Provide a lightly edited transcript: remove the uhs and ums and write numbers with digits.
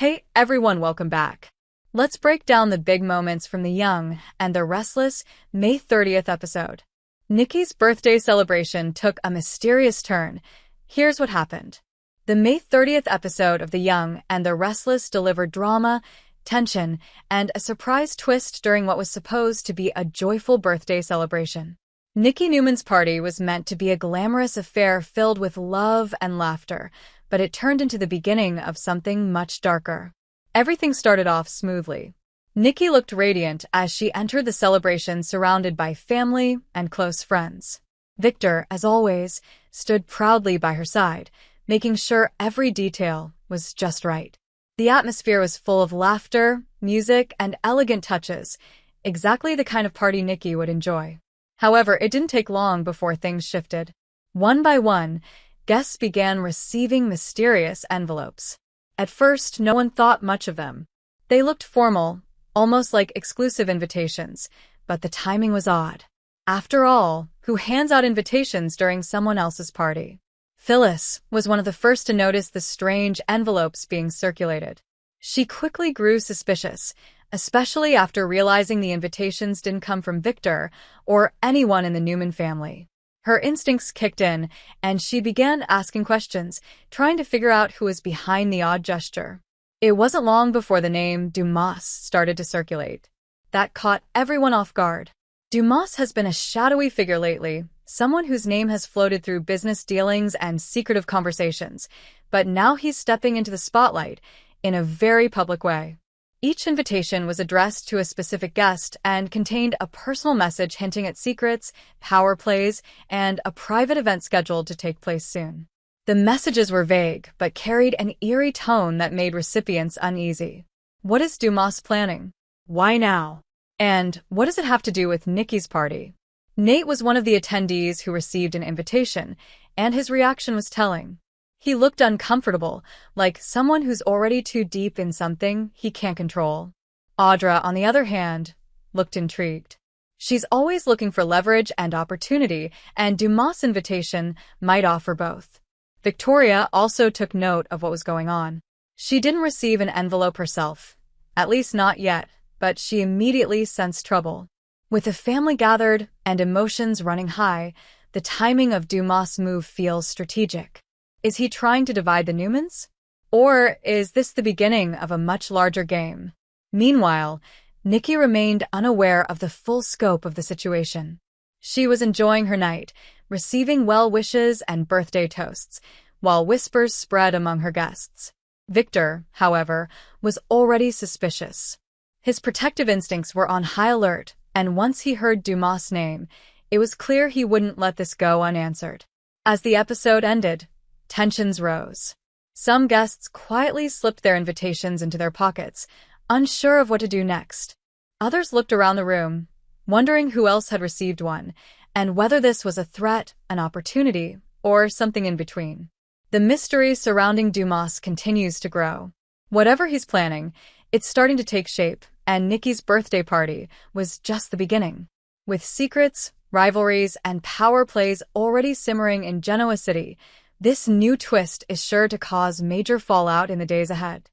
Hey everyone, welcome back. Let's break down the big moments from the Young and the Restless May 30th episode. Nikki's birthday celebration took a mysterious turn. Here's what happened. The May 30th episode of The Young and the Restless delivered drama, tension, and a surprise twist during what was supposed to be a joyful birthday celebration. Nikki Newman's party was meant to be a glamorous affair filled with love and laughter, but it turned into the beginning of something much darker. Everything started off smoothly. Nikki looked radiant as she entered the celebration surrounded by family and close friends. Victor, as always, stood proudly by her side, making sure every detail was just right. The atmosphere was full of laughter, music, and elegant touches, exactly the kind of party Nikki would enjoy. However, it didn't take long before things shifted. One by one, guests began receiving mysterious envelopes. At first, no one thought much of them. They looked formal, almost like exclusive invitations, but the timing was odd. After all, who hands out invitations during someone else's party? Phyllis was one of the first to notice the strange envelopes being circulated. She quickly grew suspicious, especially after realizing the invitations didn't come from Victor or anyone in the Newman family. Her instincts kicked in, and she began asking questions, trying to figure out who was behind the odd gesture. It wasn't long before the name Dumas started to circulate. That caught everyone off guard. Dumas has been a shadowy figure lately, someone whose name has floated through business dealings and secretive conversations, but now he's stepping into the spotlight in a very public way. Each invitation was addressed to a specific guest and contained a personal message hinting at secrets, power plays, and a private event scheduled to take place soon. The messages were vague, but carried an eerie tone that made recipients uneasy. What is Dumas planning? Why now? And what does it have to do with Nikki's party? Nate was one of the attendees who received an invitation, and his reaction was telling. He looked uncomfortable, like someone who's already too deep in something he can't control. Audra, on the other hand, looked intrigued. She's always looking for leverage and opportunity, and Dumas' invitation might offer both. Victoria also took note of what was going on. She didn't receive an envelope herself, at least not yet, but she immediately sensed trouble. With the family gathered and emotions running high, the timing of Dumas' move feels strategic. Is he trying to divide the Newmans? Or is this the beginning of a much larger game? Meanwhile, Nikki remained unaware of the full scope of the situation. She was enjoying her night, receiving well wishes and birthday toasts, while whispers spread among her guests. Victor, however, was already suspicious. His protective instincts were on high alert, and once he heard Dumas' name, it was clear he wouldn't let this go unanswered. As the episode ended, tensions rose. Some guests quietly slipped their invitations into their pockets, unsure of what to do next. Others looked around the room, wondering who else had received one, and whether this was a threat, an opportunity, or something in between. The mystery surrounding Dumas continues to grow. Whatever he's planning, it's starting to take shape, and Nikki's birthday party was just the beginning. With secrets, rivalries, and power plays already simmering in Genoa City, this new twist is sure to cause major fallout in the days ahead.